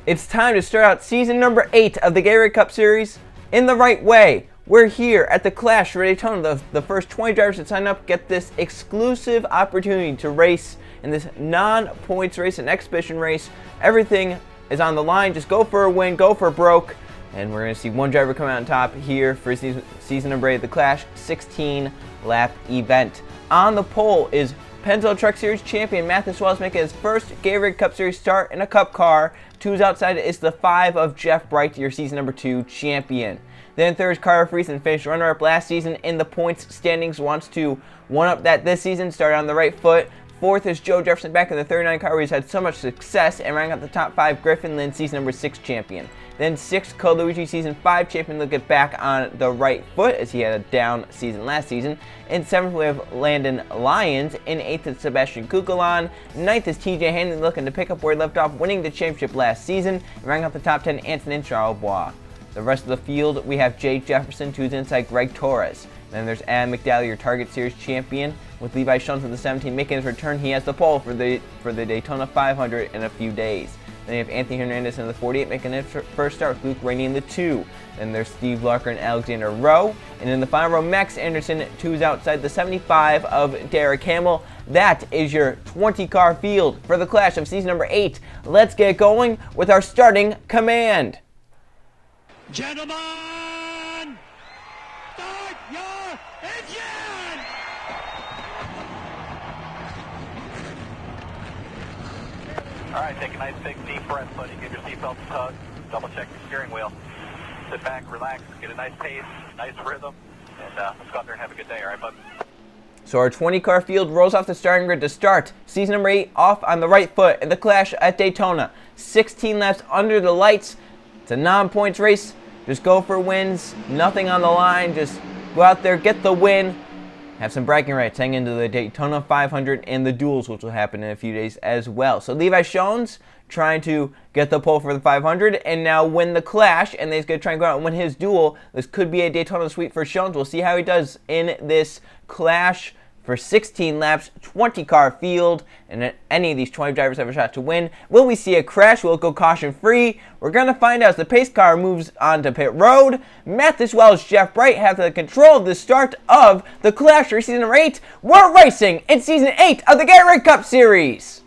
It's time to start out season number 8 of the Gatorade Cup Series in the right way. We're here at the Clash for Daytona. The first 20 drivers that sign up get this exclusive opportunity to race in this non-points race, an exhibition race. Everything is on the line. Just go for a win, go for broke. And we're going to see one driver come out on top here for season number 8 of the Clash 16-lap event. On the pole is Pennzoil Truck Series champion Mathis Wells making his first Gatorade Cup Series start in a Cup car. 2's outside is the 5 of Jeff Bright, your season number 2 champion. Then third is Carter Friesen, finished runner-up last season in the points standings, wants to one-up that this season, started on the right foot. Fourth is Joe Jefferson back in the 39 car where he's had so much success, and rounding out the top 5, Griffin Lynn, season number 6 champion. Then 6th, Code Luigi, season 5 champion, will get back on the right foot as he had a down season last season. In 7th, we have Landon Lyons. In 8th is Sebastian Kukulon. 9th is TJ Hanley looking to pick up where he left off, winning the championship last season. And rounding out the top 10, Antonin Charlebois. The rest of the field, we have Jay Jefferson, 2's inside Greg Torres. Then there's Adam McDowell, your Target Series champion, with Levi Schoens in the 17 making his return. He has the pole for the Daytona 500 in a few days. Then you have Anthony Hernandez in the 48 making his first start with Luke Rainey in the 2. Then there's Steve Larker and Alexander Rowe. And in the final row, Max Anderson, 2's outside the 75 of Derek Hamill. That is your 20-car field for the Clash of season number 8. Let's get going with our starting command. Gentlemen, start your engine! All right, take a nice big deep breath, buddy. Give your seatbelt a tug. Double check your steering wheel. Sit back, relax, get a nice pace, nice rhythm, and let's go out there and have a good day, all right, bud? So our 20-car field rolls off the starting grid to start season number 8 off on the right foot in the Clash at Daytona. 16 laps under the lights. It's a non-points race. Just go for wins. Nothing on the line. Just go out there, get the win. Have some bragging rights hang into the Daytona 500 and the duels, which will happen in a few days as well. So Levi Schoens trying to get the pole for the 500 and now win the Clash, and he's going to try and go out and win his duel. This could be a Daytona sweep for Schoens. We'll see how he does in this Clash for 16 laps, 20-car field, and any of these 20 drivers have a shot to win. Will we see a crash? Will it go caution-free? We're going to find out as the pace car moves on to pit road. Mathis Wells, Jeff Bright have the control of the start of the Clash for season number 8. We're racing in season 8 of the Gatorade Cup Series.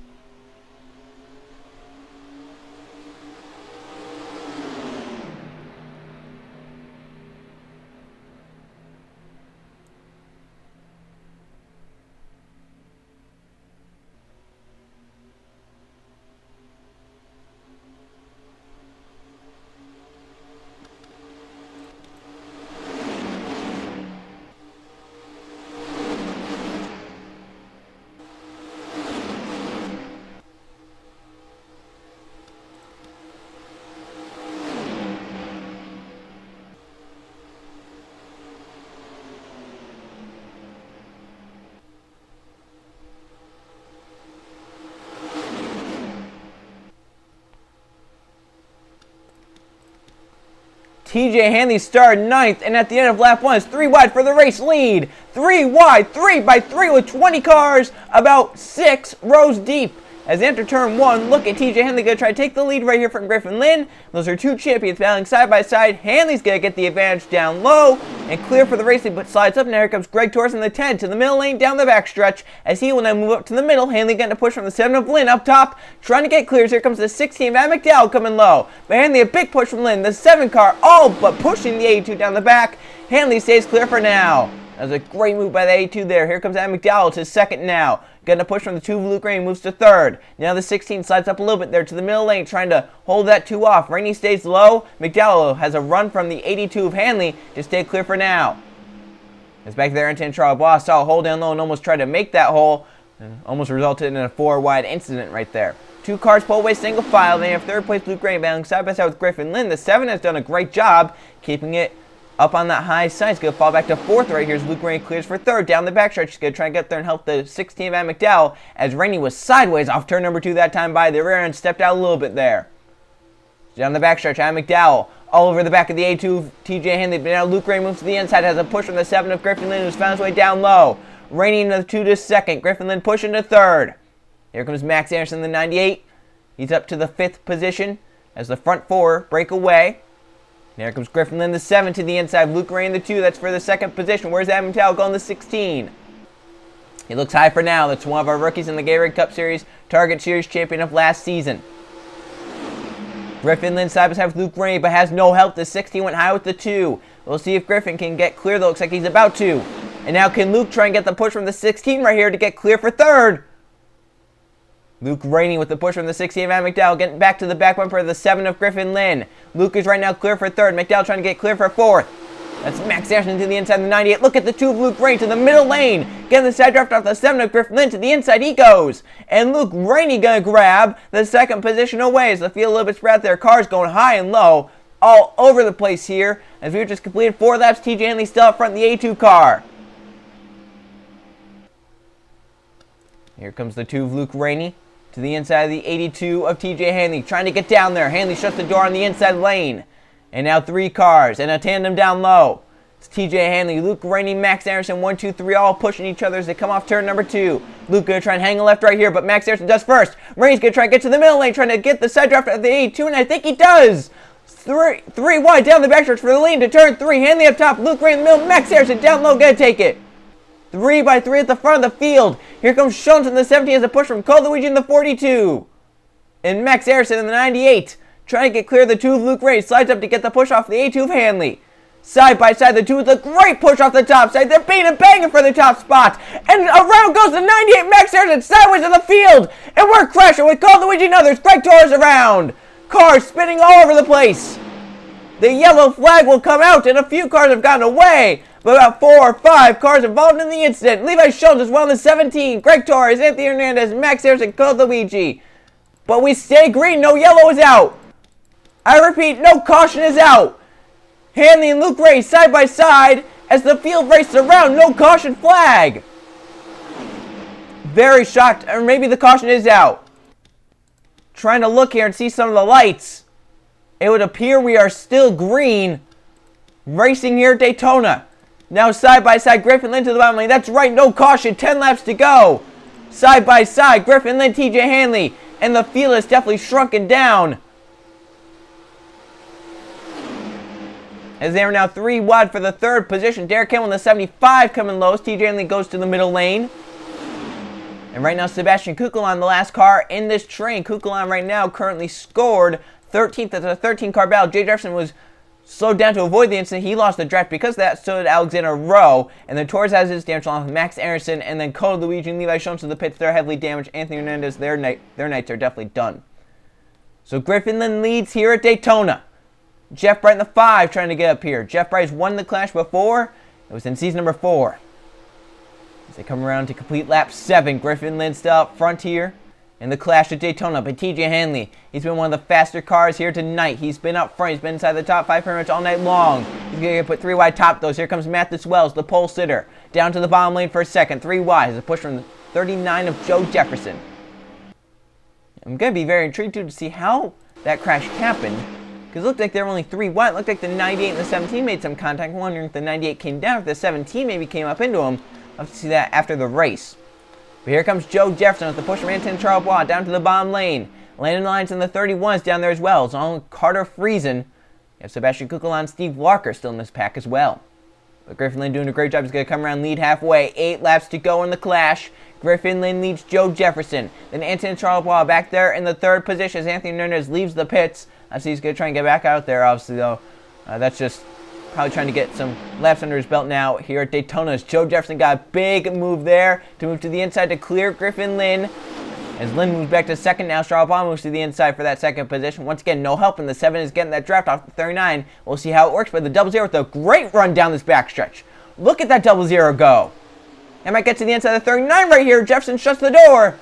TJ Hanley started 9th, and at the end of lap 1 is 3 wide for the race lead. 3 wide, 3 by 3 with 20 cars, about 6 rows deep. As they enter turn 1, look at TJ Hanley going to try to take the lead right here from Griffin Lynn. Those are 2 champions battling side by side. Hanley's going to get the advantage down low and clear for the race lead, but slides up. Now here comes Greg Torres in the 10 to the middle lane down the backstretch as he will now move up to the middle. Hanley getting a push from the 7 of Lynn up top, trying to get clears. Here comes the 16 of Adam McDowell coming low. But Hanley a big push from Lynn. The 7 car all but pushing the 82 down the back. Hanley stays clear for now. That was a great move by the 82 there. Here comes Adam McDowell to second now. Getting a push from the 2 of Luke Rainey, moves to third. Now the 16 slides up a little bit there to the middle lane, trying to hold that 2 off. Rainey stays low. McDowell has a run from the 82 of Hanley to stay clear for now. It's back there, Antonin Charlebois saw a hole down low and almost tried to make that hole. And almost resulted in a 4-wide incident right there. 2 cars pull away single file. Then you have third place Luke Rainey battling side by side with Griffin Lynn. The 7 has done a great job keeping it up on that high side. He's going to fall back to 4th right here as Luke Rainey clears for 3rd. Down the backstretch, he's going to try and get there and help the 16 of Adam McDowell as Rainey was sideways off turn number 2 that time by the rear end, stepped out a little bit there. Down the backstretch, Adam McDowell all over the back of the A2, TJ Hanley, but now Luke Rainey moves to the inside, has a push from the 7 of Griffin Lynn, who's found his way down low. Rainey into the 2 to 2nd, Griffin Lynn pushing to 3rd. Here comes Max Anderson in the 98. He's up to the 5th position. as the front 4 break away. And here comes Griffin Lynn, the 7 to the inside. Luke Rain, the 2. That's for the second position. Where's Adam Mattel going, the 16? He looks high for now. That's one of our rookies in the Gatorade Cup Series, Target Series champion of last season. Griffin Lynn side by side with Luke Rain, but has no help. The 16 went high with the 2. We'll see if Griffin can get clear, though. Looks like he's about to. And now can Luke try and get the push from the 16 right here to get clear for third? Luke Rainey with the push from the 16 of Adam McDowell, getting back to the back bumper of the 7 of Griffin Lynn. Luke is right now clear for third. McDowell trying to get clear for fourth. That's Max Anderson to the inside of the 98. Look at the 2 of Luke Rainey to the middle lane. Getting the side draft off the 7 of Griffin Lynn to the inside he goes. And Luke Rainey gonna grab the second position away as the field a little bit spread there. Cars going high and low all over the place here. As we just completed 4 laps, TJ Henley still up front in the A2 car. Here comes the 2 of Luke Rainey to the inside of the 82 of TJ Hanley, trying to get down there. Hanley shuts the door on the inside lane. And now 3 cars and a tandem down low. It's TJ Hanley, Luke Rainey, Max Anderson, 1, 2, 3, all pushing each other as they come off turn number 2. Luke gonna try and hang a left right here, but Max Anderson does first. Rainey's gonna try and get to the middle lane, trying to get the side draft of the 82, and I think he does. 3 wide down the backstretch for the lead to turn 3. Hanley up top, Luke Rainey in the middle, Max Anderson down low, gonna take it. 3 by 3 at the front of the field. Here comes Schultz in the 17 as a push from Cole Luigi in the 42. And Max Harrison in the 98. Trying to get clear of the 2 of Luke Ray. Slides up to get the push off the A2 of Hanley. Side by side, the 2 with a great push off the top side. They're beating and banging for the top spot. And around goes the 98 Max Harrison sideways in the field. And we're crashing with Cole Luigi and others. Greg Torres around. Cars spinning all over the place. The yellow flag will come out and a few cars have gotten away. But about 4 or 5 cars involved in the incident. Levi Schultz as well in the 17. Greg Torres, Anthony Hernandez, Max Harrison, Cole Luigi. But we stay green. No yellow is out. I repeat, no caution is out. Hanley and Luke Ray side by side as the field races around. No caution flag. Very shocked. Or maybe the caution is out. Trying to look here and see some of the lights. It would appear we are still green. Racing here at Daytona. Now side by side, Griffin Lynn to the bottom lane. That's right, no caution. 10 laps to go. Side by side, Griffin Lynn, TJ Hanley. And the field is definitely shrunken down. As they are now 3 wide for the third position. Derek Campbell in the 75 coming low. TJ Hanley goes to the middle lane. And right now, Sebastian Kukulon, the last car in this train. Kukulon right now currently scored 13th at the 13-car battle. Jay Jefferson was slowed down to avoid the incident. He lost the draft because of that. So did Alexander Rowe. And then Torres has his damage along with Max Anderson. And then Cole Luigi and Levi Schultz to the pits. They're heavily damaged. Anthony Hernandez, their nights are definitely done. So Griffin Lynn leads here at Daytona. Jeff Bright in the 5 trying to get up here. Jeff Bright's won the Clash before. It was in season number 4. As they come around to complete lap 7, Griffin Lynn still up front here in the Clash at Daytona. But TJ Hanley, he's been one of the faster cars here tonight. He's been up front. He's been inside the top 5 pretty much all night long. He's going to put 3 wide top those. Here comes Mathis Wells, the pole sitter. Down to the bottom lane for a second. 3 wide as a push from the 39 of Joe Jefferson. I'm going to be very intrigued to see how that crash happened. Because it looked like there were only 3 wide. It looked like the 98 and the 17 made some contact. I'm wondering if the 98 came down, if the 17 maybe came up into him. I'll have to see that after the race. But here comes Joe Jefferson with the push from Anton Charlebois down to the bottom lane. Landon Lyons in the 31s down there as well. It's on Carter Friesen. You have Sebastian Kukulon, Steve Walker still in this pack as well. But Griffin Lynn doing a great job. He's going to come around lead halfway. 8 laps to go in the Clash. Griffin Lynn leads Joe Jefferson. Then Anton Charlebois back there in the 3rd position as Anthony Hernandez leaves the pits. I see he's going to try and get back out there, obviously, though. That's just probably trying to get some laps under his belt now here at Daytona. Joe Jefferson got a big move there to move to the inside to clear Griffin Lynn. As Lynn moves back to 2nd now, Charlebois moves to the inside for that 2nd position. Once again, no help, and the 7 is getting that draft off the 39. We'll see how it works, but the 00 with a great run down this backstretch. Look at that 00 go. And might get to the inside of the 39 right here. Jefferson shuts the door.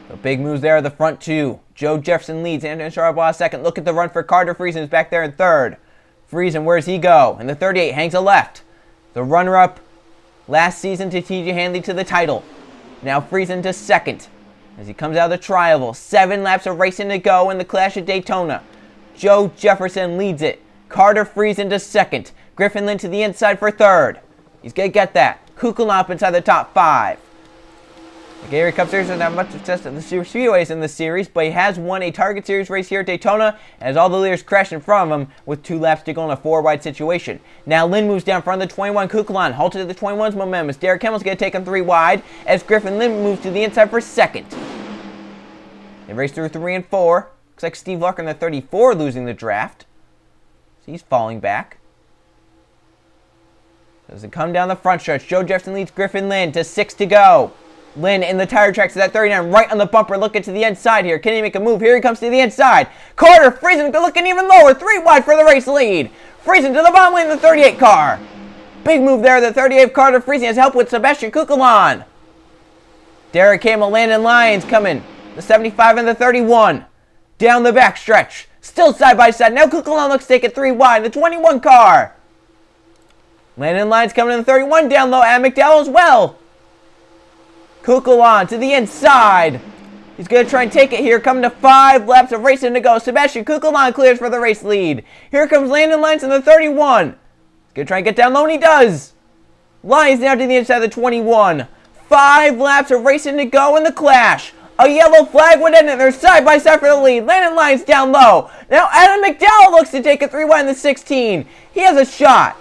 So big moves there at the front 2. Joe Jefferson leads, Anton Charlebois 2nd. Look at the run for Carter Friesen, who's back there in 3rd. Friesen, where does he go? And the 38 hangs a left. The runner-up last season to TJ Hanley to the title. Now Friesen to 2nd as he comes out of the tri-oval. 7 laps of racing to go in the Clash at Daytona. Joe Jefferson leads it. Carter Friesen to 2nd. Griffin Lynn to the inside for 3rd. He's going to get that. Kukulon up inside the top 5. The Gatorade Cup Series doesn't have much success at the Super Speedways in this series, but he has won a Target Series race here at Daytona, as all the leaders crashed in front of him with 2 laps to go in a 4-wide situation. Now Lynn moves down front of the 21 Kukulon, halted at the 21's momentum as Derek Hamill's going to take him 3 wide, as Griffin Lynn moves to the inside for second. They race through 3 and 4. Looks like Steve Larker in the 34 losing the draft. So he's falling back. Does it come down the front stretch? Joe Jefferson leads Griffin Lynn to 6 to go. Lynn in the tire tracks at that 39, right on the bumper, looking to the inside here. Can he make a move? Here he comes to the inside. Carter Friesen looking even lower, 3 wide for the race lead. Friesen to the bottom lane of the 38 car. Big move there, the 38 Carter Friesen has help with Sebastian Kukulon. Derek Hamill, Landon Lyons coming. The 75 and the 31. Down the back stretch. Still side by side. Now Kukulon looks to take it 3 wide. The 21 car. Landon Lyons coming in the 31 down low. Adam McDowell as well. Kukulon to the inside. He's going to try and take it here. Coming to 5 laps of racing to go. Sebastian Kukulon clears for the race lead. Here comes Landon Lyons in the 31. He's going to try and get down low, and he does. Lyons now to the inside of the 21. 5 laps of racing to go in the clash. A yellow flag would end it. They're side by side for the lead. Landon Lyons down low. Now Adam McDowell looks to take it 3 wide in the 16. He has a shot.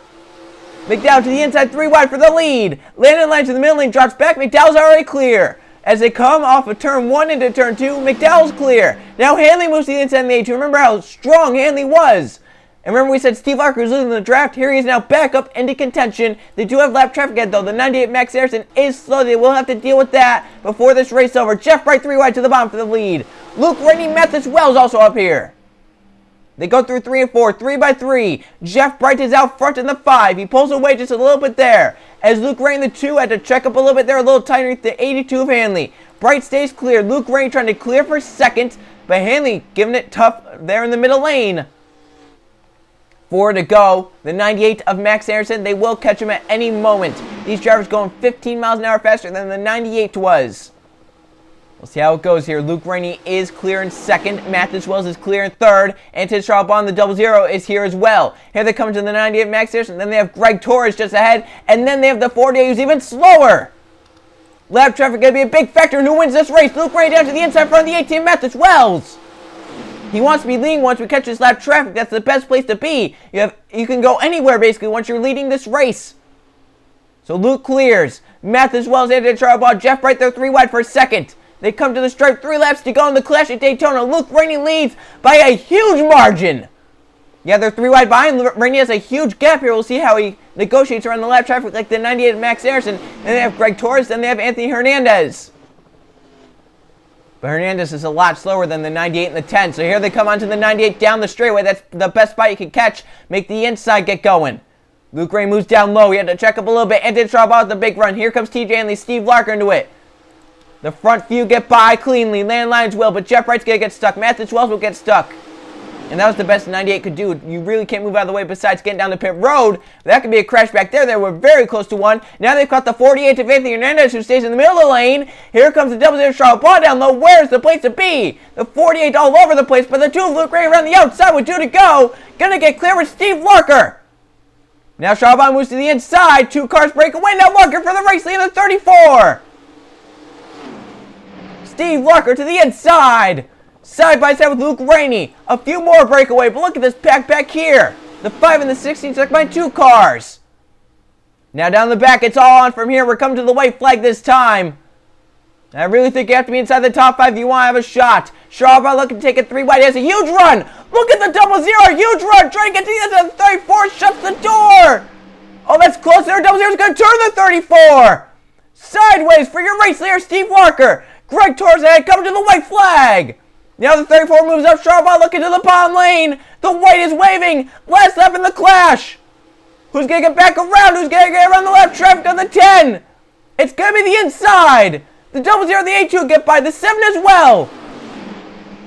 McDowell to the inside, 3 wide for the lead. Landon Lyons to the middle lane, drops back. McDowell's already clear. As they come off of turn 1 into turn 2, McDowell's clear. Now Hanley moves to the inside of the A2. Remember how strong Hanley was. And remember we said Steve Larker was losing the draft. Here he is now back up into contention. They do have lap traffic ahead though. The 98 Max Harrison is slow. They will have to deal with that before this race is over. Jeff Bright 3 wide to the bottom for the lead. Luke Rainey Mathis Wells also up here. They go through 3 and 4, 3 by 3. Jeff Bright is out front in the 5. He pulls away just a little bit there. As Luke Rainey, the 2, had to check up a little bit there, a little tighter, the 82 of Hanley. Bright stays clear. Luke Rainey trying to clear for second, but Hanley giving it tough there in the middle lane. 4 to go. The 98 of Max Harrison, they will catch him at any moment. These drivers going 15 miles an hour faster than the 98 was. We'll see how it goes here. Luke Rainey is clear in second. Mathis Wells is clear in third. And Ted Charlbon, the 00, is here as well. Here they come to the 98 Max Harrison. Then they have Greg Torres just ahead. And then they have the 48 who's even slower. Lap traffic going to be a big factor in who wins this race. Luke Rainey down to the inside front of the 18 Mathis Wells. He wants to be leading once we catch this lap traffic. That's the best place to be. You can go anywhere basically once you're leading this race. So Luke clears. Mathis Wells into Charlbon. Jeff Bright there 3 wide for second. They come to the stripe, 3 laps to go in the clash at Daytona. Luke Rainey leads by a huge margin. Yeah, they're 3 wide behind. Rainey has a huge gap here. We'll see how he negotiates around the lap traffic like the 98 Max Harrison. Then they have Greg Torres. Then they have Anthony Hernandez. But Hernandez is a lot slower than the 98 and the 10. So here they come onto the 98 down the straightaway. That's the best spot you can catch. Make the inside get going. Luke Rainey moves down low. He had to check up a little bit. And did drop out the big run. Here comes TJ Hanley. Steve Larker into it. The front few get by cleanly. Landon Lyons will, but Jeff Wright's going to get stuck. Mathis Wells will get stuck. And that was the best 98 could do. You really can't move out of the way besides getting down the pit road. That could be a crash back there. They were very close to one. Now they've caught the 48 of Anthony Hernandez, who stays in the middle of the lane. Here comes the 00 Charlotte Ball down low. Where's the place to be? The 48 all over the place, but the 2 of Luke Rainey around the outside with 2 to go. Gonna get clear with Steve Larker. Now Charlotte moves to the inside. 2 cars break away. Now Larker for the race lead in the 34. Steve Larker to the inside. Side by side with Luke Rainey. A few more breakaway, but look at this pack back here. The 5 and the 16 stuck by 2 cars. Now down the back, it's all on from here. We're coming to the white flag this time. And I really think you have to be inside the top 5 if you want to have a shot. Charlotte looking to take it 3 wide. He has a huge run. Look at the 00, huge run. Trying to get to the end of the 34. Shuts the door. Oh, that's close there. 00 is going to turn the 34. Sideways for your race leader, Steve Larker. Greg Torres ahead, coming to the white flag. Now the 34 moves up. Charlbot looking to the bottom lane. The white is waving. Last lap in the clash. Who's going to get back around? Who's going to get around the left traffic on the 10? It's going to be the inside. The 00, the 82 get by. The 7 as well.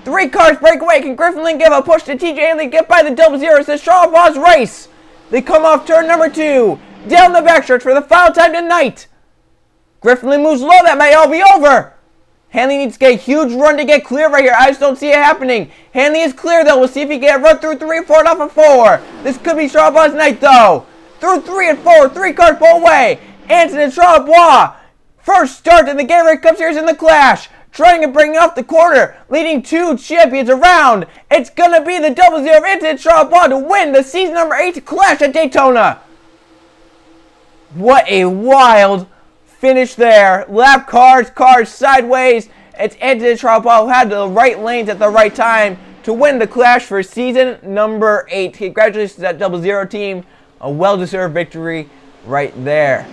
3 cars break away. Can Griffin Lynn give a push to TJ Hanley? Get by the 00. It's the Charlot's race. They come off turn number 2. Down the backstretch for the final time tonight. Griffin Lynn moves low. That may all be over. Hanley needs to get a huge run to get clear right here. I just don't see it happening. Hanley is clear, though. We'll see if he can run through 3 and 4 and off of 4. This could be Charlot's night, though. Through 3 and 4. 3 cars pull away. Anson and Charlotte First start in the Gatorade Cup Series in the Clash. Trying to bring off the quarter, leading 2 champions around. It's going to be the 00 of Anthony Charles to win the season number 8 Clash at Daytona. What a wild finish there. Lap cars sideways. It's Anthony Charles who had the right lanes at the right time to win the Clash for season number 8. Congratulations to that 00 team. A well-deserved victory right there.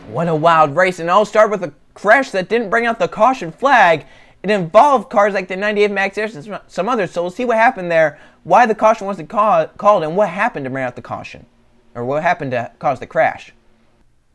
What a wild race. And it all started with a crash that didn't bring out the caution flag. It involved cars like the 98 Max Airs and some others. So we'll see what happened there, why the caution wasn't called, and what happened to bring out the caution. Or what happened to cause the crash.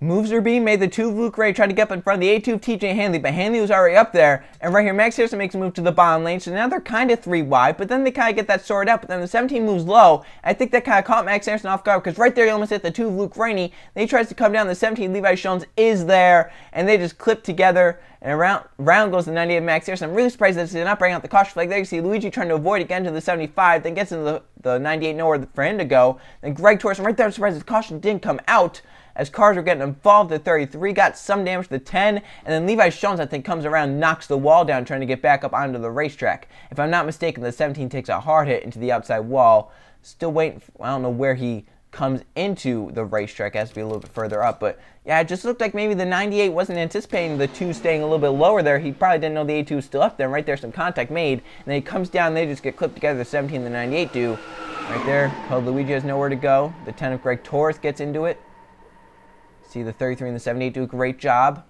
Moves are being made. The 2 of Luke Ray tried to get up in front of the A2 of TJ Hanley, but Hanley was already up there. And right here, Max Harrison makes a move to the bottom lane. So now they're kind of 3 wide, but then they kind of get that sorted out. But then the 17 moves low. I think that kind of caught Max Harrison off guard because right there he almost hit the 2 of Luke Rainey. Then he tries to come down. The 17 Levi Jones is there, and they just clip together. And around goes the 98 Max Harrison. I'm really surprised that they did not bring out the caution flag. There you see Luigi trying to avoid again to the 75, then gets into the 98, nowhere for him to go. Then Greg Torres, right there, I'm surprised the caution didn't come out as cars were getting involved. The 33 got some damage to the 10, and then Levi Jones, I think, comes around, knocks the wall down, trying to get back up onto the racetrack. If I'm not mistaken, the 17 takes a hard hit into the outside wall. Still waiting, I don't know where he comes into the racetrack, has to be a little bit further up, but yeah, it just looked like maybe the 98 wasn't anticipating the 2 staying a little bit lower there. He probably didn't know the A2 was still up there. Right there, some contact made, and then he comes down, and they just get clipped together. The 17 and the 98 do. Right there, Code Luigi has nowhere to go. The 10 of Greg Torres gets into it. See the 33 and the 78 do a great job.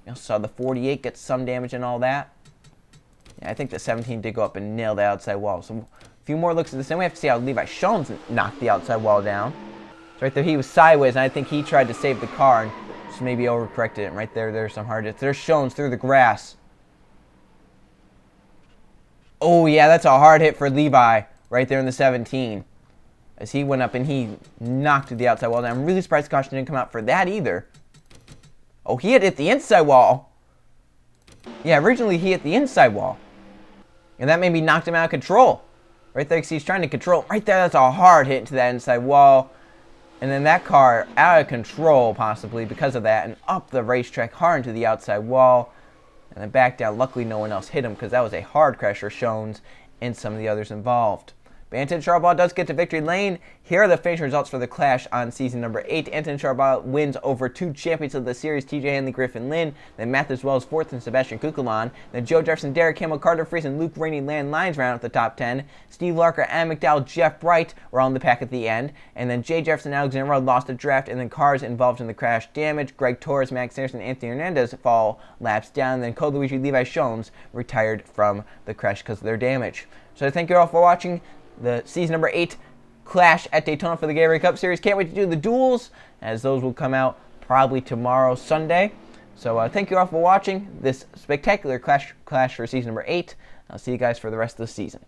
You also saw the 48 get some damage and all that. Yeah, I think the 17 did go up and nail the outside wall. So a few more looks at this, then we have to see how Levi Jones knocked the outside wall down. So right there, he was sideways, and I think he tried to save the car and just maybe overcorrected it. And right there, there's some hard hits. There's Jones through the grass. Oh, yeah, that's a hard hit for Levi right there in the 17. As he went up and he knocked the outside wall down. I'm really surprised the caution didn't come out for that either. Oh, he had hit the inside wall. Yeah, originally he hit the inside wall. And that maybe knocked him out of control. Right there, you see he's trying to control. Right there, that's a hard hit into that inside wall. And then that car out of control, possibly, because of that. And up the racetrack, hard into the outside wall. And then back down. Luckily, no one else hit him because that was a hard crash for Jones and some of the others involved. But Anton Charbonneau does get to victory lane. Here are the finish results for the Clash on season number 8. Anton Charbonneau wins over 2 champions of the series, TJ Hanley, Griffin Lynn. Then Matheus Wells 4th and Sebastian Kukulon. Then Joe Jefferson, Derek Hamill, Carter Freese, and Luke Rainey land lines round at the top 10. Steve Larker, Adam McDowell, Jeff Bright were on the pack at the end. And then Jay Jefferson and Alexander Rudd lost a draft. And then cars involved in the crash damage. Greg Torres, Max Anderson, and Anthony Hernandez fall laps down. And then Code Luigi, Levi Jones retired from the crash because of their damage. So thank you all for watching the season number 8 Clash at Daytona for the Gatorade Cup Series. Can't wait to do the duels, as those will come out probably tomorrow, Sunday. So thank you all for watching this spectacular Clash for season number 8. I'll see you guys for the rest of the season.